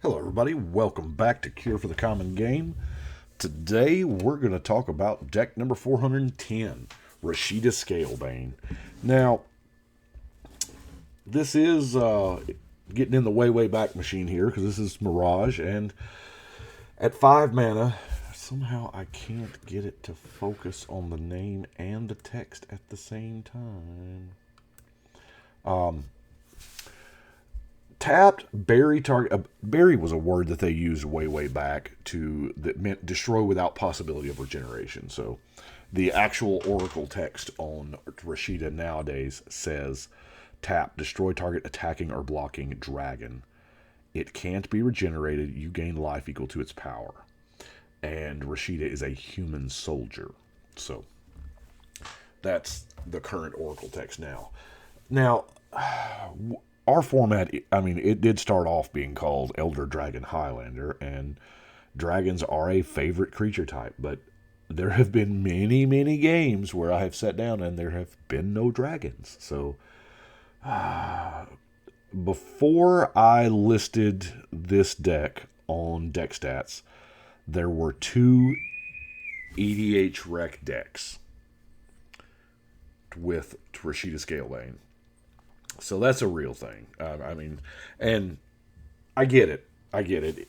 Hello, everybody. Welcome back to Cure for the Common Game. Today, we're going to talk about deck number 410, Rashida Scalebane. Now, this is getting in the way back machine here because this is Mirage, and at 5 mana, somehow I can't get it to focus on the name and the text at the same time. Tapped, bury target. Bury was a word that they used way back that meant destroy without possibility of regeneration. So the actual Oracle text on Rashida nowadays says tap, destroy target attacking or blocking dragon. It can't be regenerated. You gain life equal to its power. And Rashida is a human soldier. So that's the current Oracle text now. Now, our format, I mean, it did start off being called Elder Dragon Highlander, and dragons are a favorite creature type, but there have been many games where I have sat down and there have been no dragons. So, before I listed this deck on deck stats, there were 2 EDH Rec decks with Rashida Scalebane. So that's a real thing. And I get it.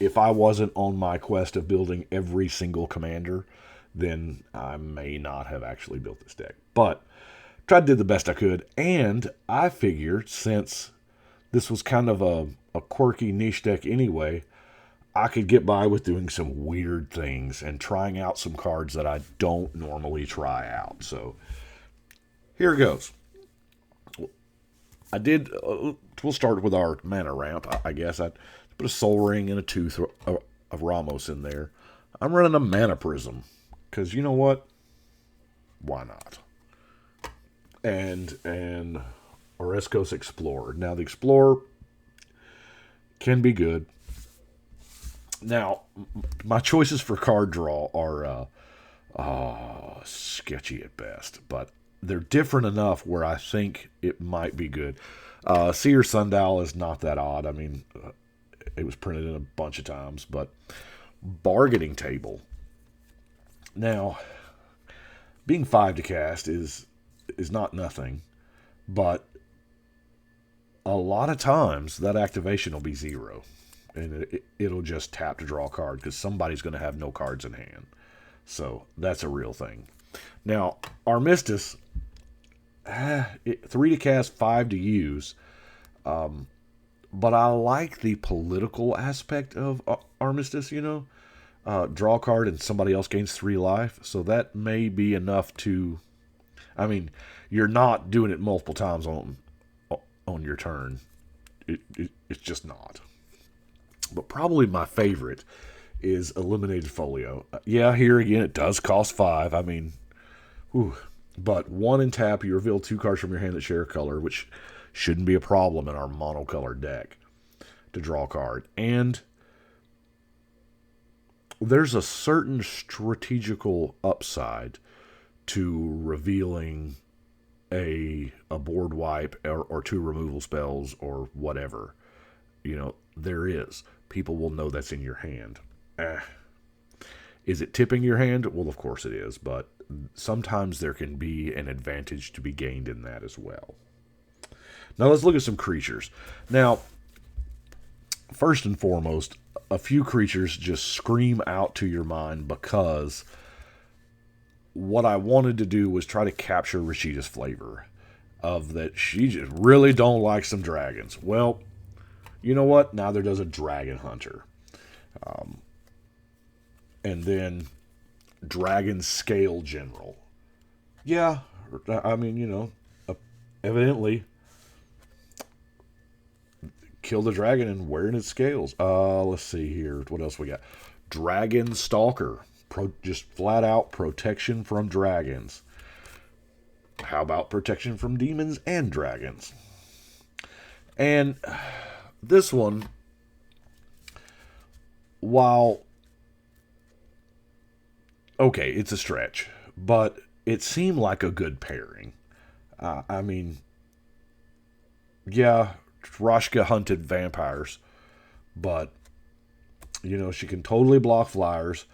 If I wasn't on my quest of building every single commander, then I may not have actually built this deck. But tried to do the best I could, and I figured since this was kind of a quirky niche deck anyway, I could get by with doing some weird things and trying out some cards that I don't normally try out. So here it goes. I did. We'll start with our mana ramp, I guess. I put a Soul Ring and a Tooth of Ramos in there. I'm running a Mana Prism because you know what? Why not? And Oreskos Explorer. Now the Explorer can be good. Now my choices for card draw are sketchy at best, but they're different enough where I think it might be good. Seer Sundial is not that odd. I mean, it was printed in a bunch of times, but Bargaining Table. Now, being 5 to cast is not nothing, but a lot of times that activation will be 0, and it'll just tap to draw a card because somebody's going to have no cards in hand. So that's a real thing. Now, Armistice, 3 to cast, 5 to use. But I like the political aspect of Armistice, draw a card and somebody else gains 3 life. So that may be enough to... I mean, you're not doing it multiple times on your turn. It's just not. But probably my favorite is Eliminated Folio. Yeah, here again, it does cost 5. I mean... Whew. But 1 and tap, you reveal 2 cards from your hand that share a color, which shouldn't be a problem in our monocolored deck to draw a card. And there's a certain strategical upside to revealing a board wipe or 2 removal spells or whatever. There is. People will know that's in your hand. Is it tipping your hand? Well, of course it is, but sometimes there can be an advantage to be gained in that as well. Now let's look at some creatures. Now, first and foremost, a few creatures just scream out to your mind because what I wanted to do was try to capture Rashida's flavor of that she just really don't like some dragons. Well, you know what? Neither does a dragon hunter. And then Dragon Scale General. Yeah, I mean, evidently kill the dragon and wearing its scales. Let's see here. What else we got? Dragon Stalker. Just flat out protection from dragons. How about protection from demons and dragons? And this one, while... okay, it's a stretch, but it seemed like a good pairing. I mean, yeah, Rashka hunted vampires, but She can totally block flyers,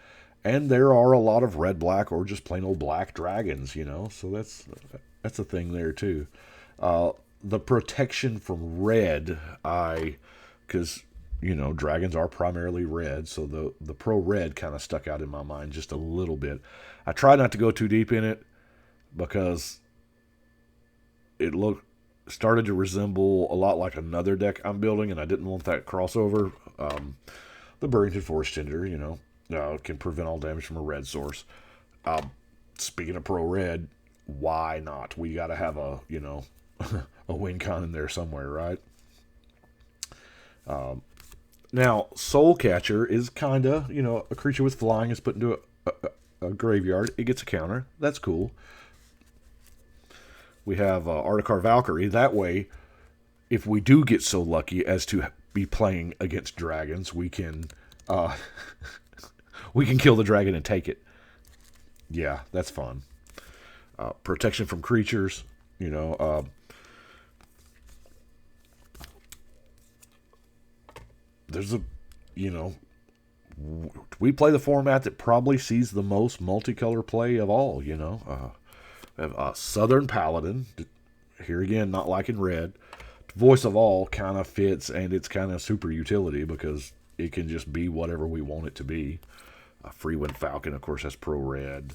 and there are a lot of red black or just plain old black dragons. So that's a thing there too. The protection from red, because dragons are primarily red, so the pro red kind of stuck out in my mind just a little bit. I try not to go too deep in it because it started to resemble a lot like another deck I'm building, and I didn't want that crossover. The Burrington Forest Tender, can prevent all damage from a red source. Speaking of pro red, why not? We got to have a a win con in there somewhere, right? Now, Soul Catcher is kind of a creature with flying is put into a graveyard. It gets a counter. That's cool. We have Articar Valkyrie. That way, if we do get so lucky as to be playing against dragons, we can we can kill the dragon and take it. Yeah, that's fun. Protection from creatures. There's we play the format that probably sees the most multicolor play of all. Southern Paladin. Here again, not liking red. Voice of All kind of fits, and it's kind of super utility because it can just be whatever we want it to be. Freewind Falcon, of course, has pro red.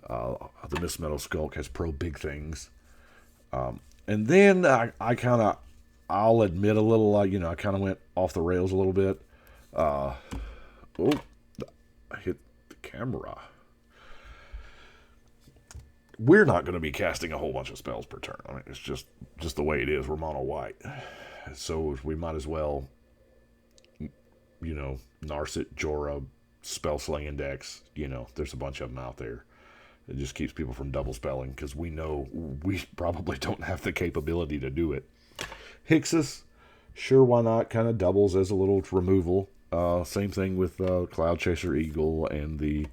The Miss Meadow Skulk has pro big things. And then I'll admit a little, I kind of went off the rails a little bit. I hit the camera. We're not going to be casting a whole bunch of spells per turn. I mean, it's just the way it is. We're mono white. So we might as well, Narset, Jorah, Spell Sling Index. There's a bunch of them out there. It just keeps people from double spelling because we know we probably don't have the capability to do it. Hixus, sure, why not? Kind of doubles as a little removal. Same thing with Cloud Chaser Eagle and the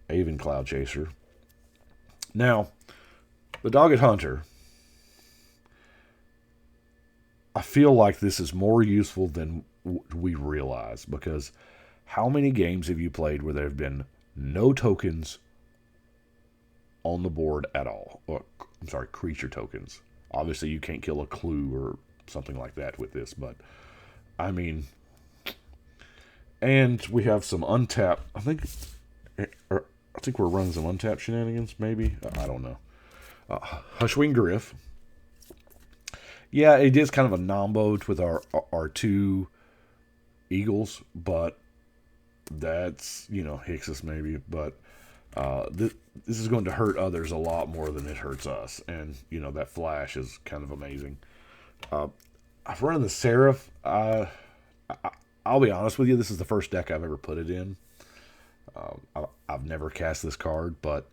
Aven Cloud Chaser. Now, the Dogged Hunter, I feel like this is more useful than we realize, because how many games have you played where there have been no tokens on the board at all? Creature tokens. Obviously, you can't kill a clue or something like that with this, but I mean, and we have some untapped. I think we're running some untapped shenanigans. Maybe, I don't know. Hushwing Griff. Yeah, it is kind of a non-boat with our two eagles, but that's Hixus maybe, but this is going to hurt others a lot more than it hurts us, and that flash is kind of amazing. I've run the Seraph. I'll be honest with you, this is the first deck I've ever put it in. I've never cast this card, but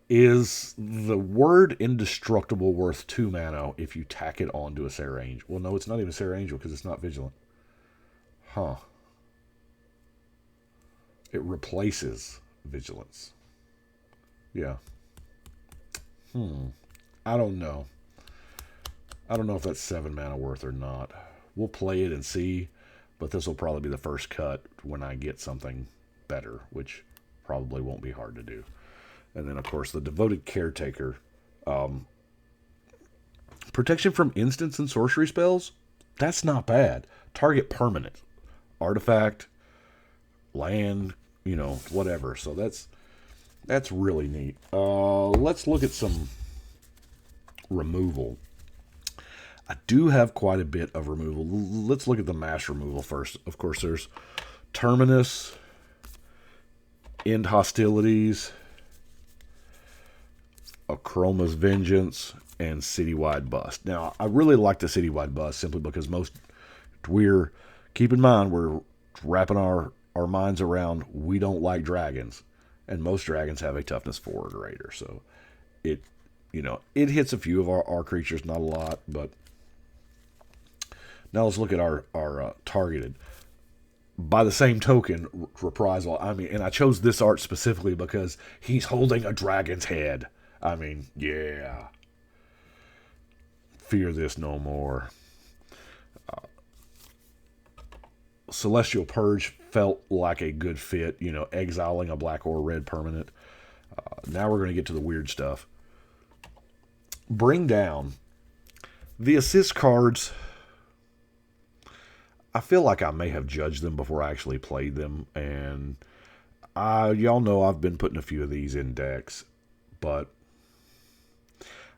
is the word Indestructible worth 2 mana if you tack it onto a Serra Angel? Well, no, it's not even Serra Angel because it's not Vigilant. Huh. It replaces Vigilance. Yeah. I don't know. I don't know if that's 7 mana worth or not. We'll play it and see, but this will probably be the first cut when I get something better, which probably won't be hard to do. And then, of course, the Devoted Caretaker. Protection from instants and sorcery spells? That's not bad. Target permanent. Artifact, land, whatever. So that's really neat. Let's look at some removal. I do have quite a bit of removal. Let's look at the mass removal first. Of course, there's Terminus, End Hostilities, Chroma's Vengeance, and Citywide Bust. Now, I really like the Citywide Bust simply because keep in mind, we're wrapping our minds around we don't like dragons, and most dragons have a toughness 4 or greater. So it hits a few of our creatures, not a lot, but now let's look at our targeted. By the same token, Reprisal. And I chose this art specifically because he's holding a dragon's head. Yeah. Fear this no more. Celestial Purge felt like a good fit, exiling a black or red permanent. Now we're going to get to the weird stuff. Bring down. The assist cards, I feel like I may have judged them before I actually played them, and y'all know I've been putting a few of these in decks, but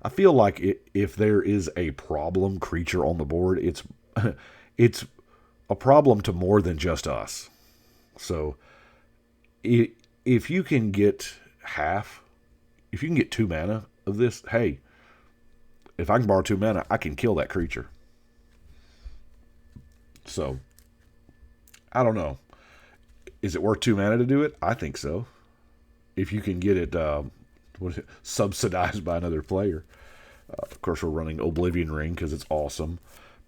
I feel like if there is a problem creature on the board, it's a problem to more than just us. So if you can get if you can get 2 mana of this, hey, if I can borrow 2 mana, I can kill that creature. So, I don't know. Is it worth 2 mana to do it? I think so. If you can get it, subsidized by another player. Of course, we're running Oblivion Ring because it's awesome.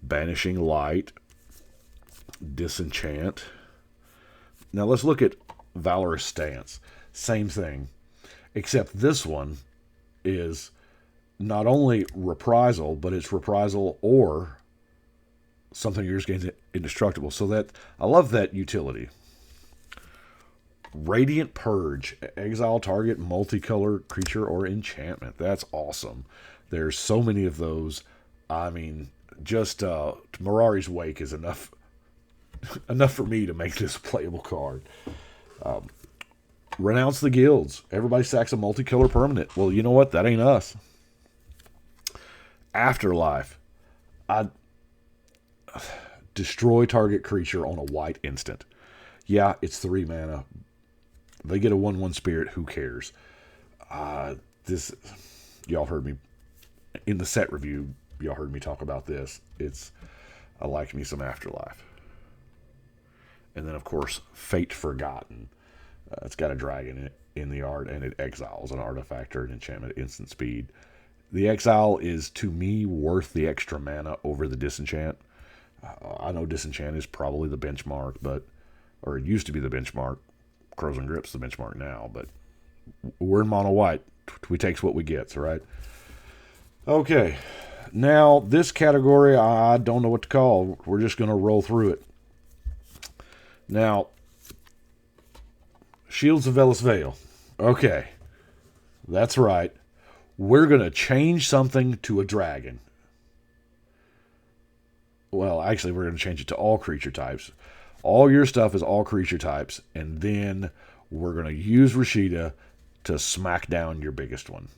Banishing Light. Disenchant. Now let's look at Valorous Stance. Same thing. Except this one is not only reprisal, but it's reprisal or something yours gains indestructible. So that I love that utility. Radiant Purge. Exile target multicolor creature or enchantment. That's awesome. There's so many of those. I mean, just Mirari's Wake is enough for me to make this a playable card. Renounce the Guilds. Everybody sacks a multicolor permanent. Well, you know what? That ain't us. Afterlife. Destroy target creature on a white instant. Yeah, it's 3 mana. They get a 1/1 spirit. Who cares? This, y'all heard me in the set review. Y'all heard me talk about this. I like me some Afterlife. And then, of course, Fate Forgotten. It's got a dragon in the art, and it exiles an artifact or an enchantment at instant speed. The exile is, to me, worth the extra mana over the disenchant. I know disenchant is probably the benchmark, or it used to be the benchmark. Crows and Grip's the benchmark now, but we're in mono white. We takes what we gets, right? Okay. Now, this category, I don't know what to call. We're just going to roll through it. Now, Shields of Velas Vale. Okay. That's right. We're going to change something to a dragon. Well, actually, we're going to change it to all creature types. All your stuff is all creature types, and then we're going to use Rashida to smack down your biggest one.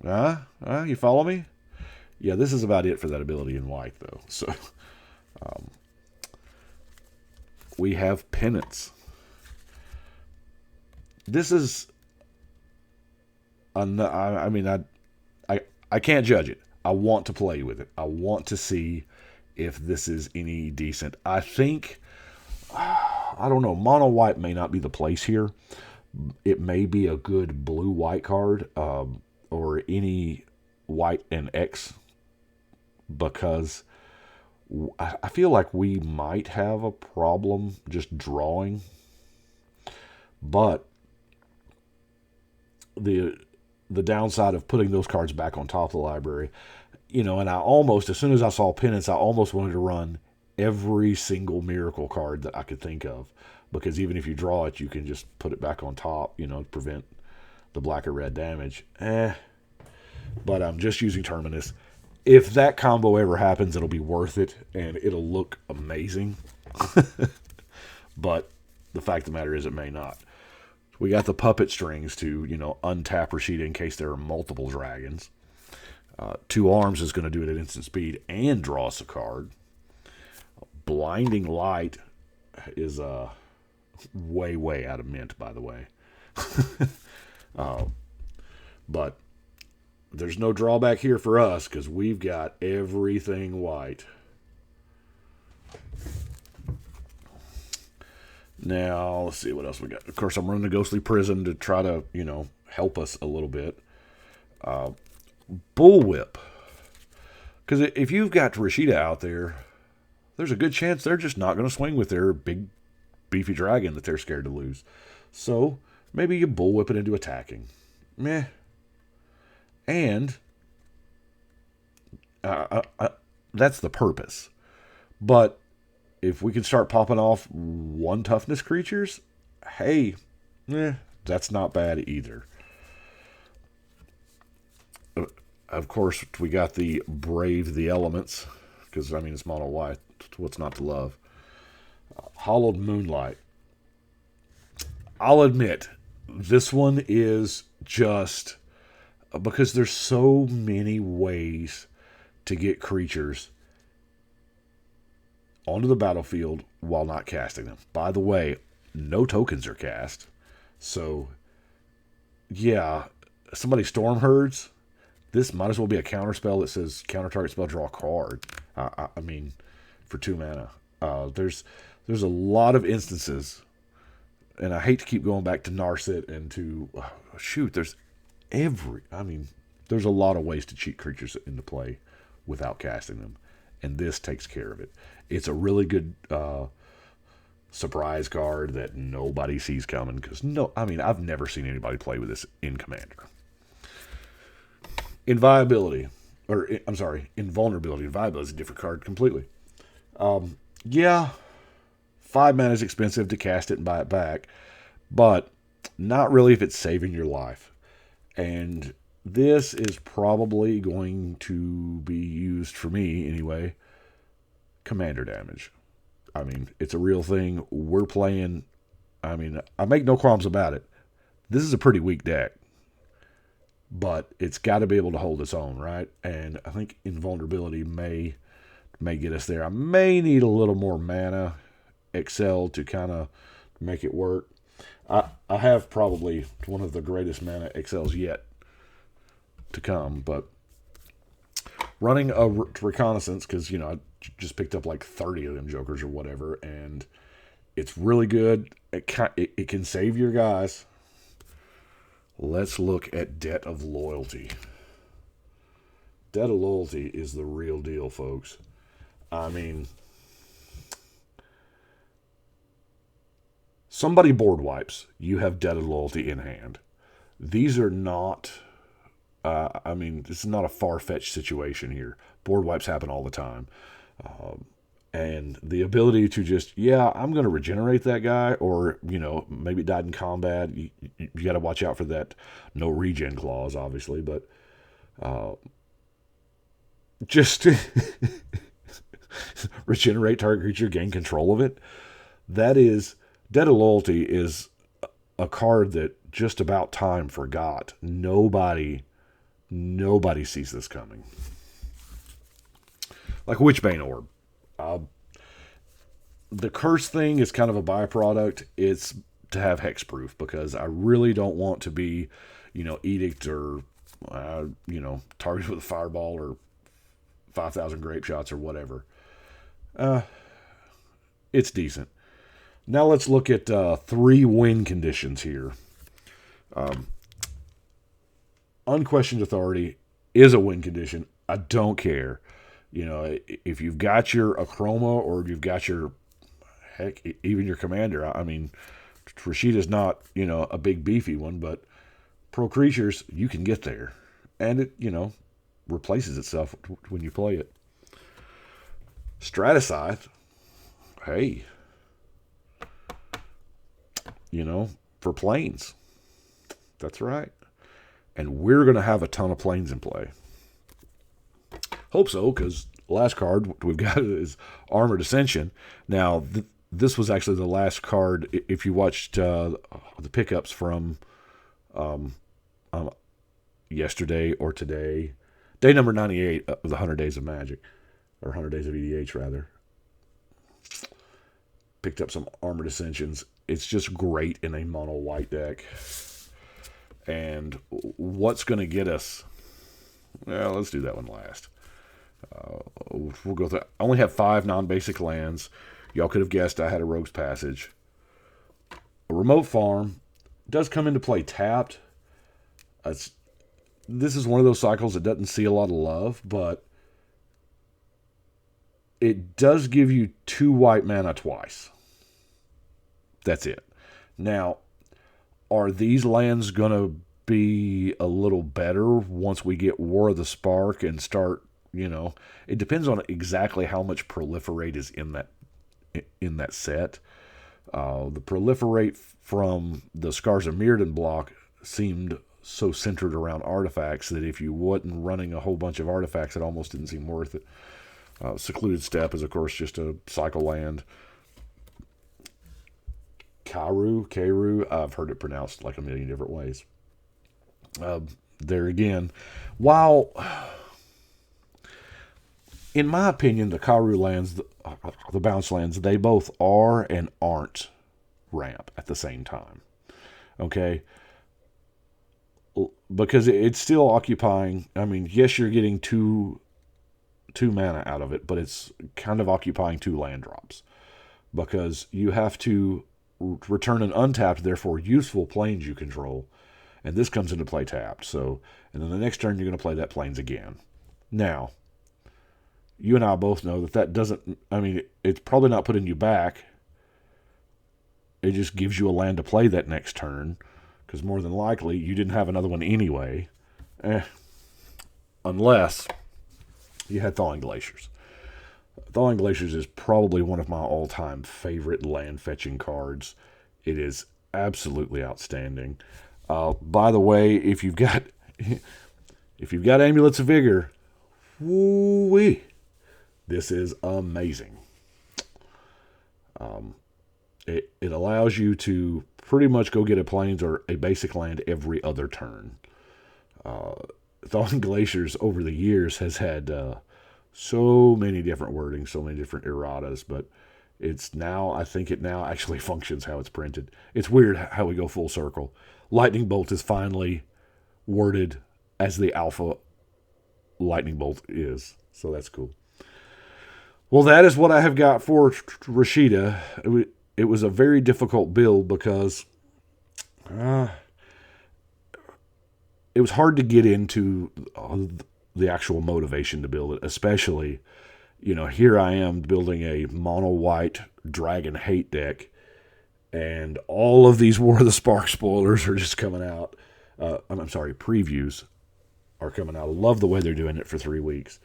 You follow me? Yeah, this is about it for that ability in white, though. So, we have Penance. This is... I can't judge it. I want to play with it. I want to see if this is any decent. I think... I don't know. Mono white may not be the place here. It may be a good blue-white card, or any white and X, because I feel like we might have a problem just drawing. But the downside of putting those cards back on top of the library, and I almost, as soon as I saw Penance, I almost wanted to run every single miracle card that I could think of, because even if you draw it, you can just put it back on top, to prevent the black or red damage. But I'm just using Terminus. If that combo ever happens, it'll be worth it, and it'll look amazing. But the fact of the matter is, it may not. We got the puppet strings to, untap Rashida in case there are multiple dragons. 2 arms is going to do it at instant speed and draw us a card. Blinding Light is way, way out of mint, by the way. But there's no drawback here for us because we've got everything white. Now, let's see what else we got. Of course, I'm running the Ghostly Prison to try to, help us a little bit. Bullwhip. Because if you've got Rashida out there, there's a good chance they're just not going to swing with their big, beefy dragon that they're scared to lose. So, maybe you bullwhip it into attacking. Meh. And that's the purpose. But if we can start popping off one toughness creatures, hey, that's not bad either. Of course, we got the Brave the Elements, because, I mean, it's mono white. What's not to love? Hollowed Moonlight. I'll admit, this one is just because there's so many ways to get creatures onto the battlefield while not casting them. By the way, no tokens are cast. So, yeah, somebody Storm Herds. This might as well be a counter spell that says counter target spell, draw a card. I mean, for 2 mana. There's a lot of instances, and I hate to keep going back to Narset and to there's a lot of ways to cheat creatures into play without casting them, and this takes care of it. It's a really good surprise card that nobody sees coming because I've never seen anybody play with this in Commander. Invulnerability. Invulnerability is a different card completely. Yeah, 5 mana is expensive to cast it and buy it back, but not really if it's saving your life. And this is probably going to be used, for me anyway, commander damage. I mean, it's a real thing. We're playing, I make no qualms about it. This is a pretty weak deck, but it's got to be able to hold its own, right? And I think invulnerability may get us there. I may need a little more mana Excel to kind of make it work. I have probably one of the greatest mana Excels yet to come, but running a reconnaissance, because I just picked up like 30 of them jokers or whatever, and it's really good. It can save your guys. Let's look at Debt of Loyalty. Debt of Loyalty is the real deal, folks. I mean, somebody board wipes. You have Debt of Loyalty in hand. These are not, this is not a far-fetched situation here. Board wipes happen all the time. And the ability to just, I'm going to regenerate that guy, or, maybe it died in combat. You got to watch out for that no regen clause, obviously, but just regenerate target creature, gain control of it. That is, Debt of Loyalty is a card that just about time forgot. Nobody sees this coming. Like Witchbane Orb. The curse thing is kind of a byproduct. It's to have hexproof, because I really don't want to be, edict or, targeted with a fireball or 5,000 grape shots or whatever. It's decent. Now let's look at 3 win conditions here. Unquestioned authority is a win condition. I don't care. If you've got your Achroma or you've got your, heck, even your commander. Rashida's not, a big beefy one, but pro creatures, you can get there. And it, replaces itself when you play it. Stratascythe, hey, for planes. That's right. And we're going to have a ton of planes in play. Hope so, because the last card we've got is Armored Ascension. Now, this was actually the last card, if you watched the pickups from yesterday or today. Day number 98 of the 100 Days of Magic, or 100 Days of EDH, rather. Picked up some Armored Ascensions. It's just great in a mono white deck. And what's going to get us? Well, let's do that one last. We'll go through. I only have 5 non-basic lands. Y'all could have guessed I had a Rogue's Passage. A Remote Farm does come into play tapped. This is one of those cycles that doesn't see a lot of love, but it does give you 2 white mana twice. That's it. Now, are these lands going to be a little better once we get War of the Spark and start, it depends on exactly how much Proliferate is in in that set. The proliferate from the Scars of Mirrodin block seemed so centered around artifacts that if you wasn't running a whole bunch of artifacts, it almost didn't seem worth it. Secluded Steppe is, of course, just a cycle land. Kairu, I've heard it pronounced like a million different ways. There again, while in my opinion, the Kairu lands, the bounce lands, they both are and aren't ramp at the same time. Okay? Because it's still occupying, I mean, yes, you're getting two mana out of it, but it's kind of occupying 2 land drops. Because you have to return an untapped, therefore useful planes you control, and this comes into play tapped. So, and then the next turn you're going to play that planes again. Now, you and I both know that doesn't, I mean, it's probably not putting you back. It just gives you a land to play that next turn, because more than likely you didn't have another one anyway. Unless you had Thawing Glaciers. Thawing Glaciers is probably one of my all-time favorite land-fetching cards. It is absolutely outstanding. By the way, if you've got Amulets of Vigor, woo-wee, this is amazing. It allows you to pretty much go get a plains or a basic land every other turn. Thawing Glaciers over the years has had so many different wordings, so many different erratas, but I think it now actually functions how it's printed. It's weird how we go full circle. Lightning Bolt is finally worded as the alpha Lightning Bolt is, so that's cool. Well, that is what I have got for Rashida. It was a very difficult build because it was hard to get into the actual motivation to build it, especially, here I am building a mono-white Dragon Hate deck, and all of these War of the Spark spoilers are just coming out. I'm sorry, previews are coming out. I love the way they're doing it for 3 weeks.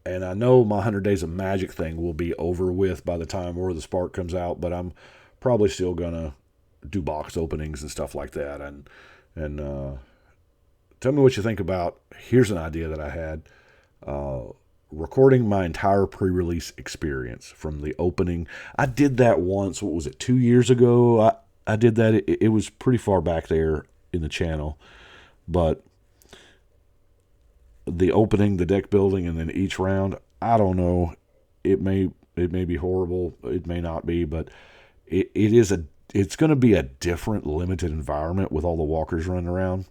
And I know my 100 Days of Magic thing will be over with by the time War of the Spark comes out, but I'm probably still going to do box openings and stuff like that. And tell me what you think about, here's an idea that I had, recording my entire pre-release experience from the opening. I did that once, 2 years ago? I did that. It was pretty far back there in the channel, but the opening, the deck building, and then each round, I don't know. It may be horrible. It may not be, but it's going to be a different limited environment with all the walkers running around.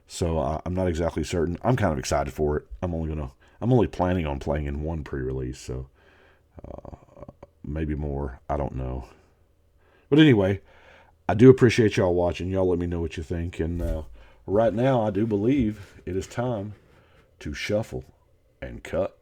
So I'm not exactly certain. I'm kind of excited for it. I'm only planning on playing in one pre-release, so maybe more. I don't know. But anyway, I do appreciate y'all watching. Y'all let me know what you think. And right now, I do believe it is time to shuffle and cut.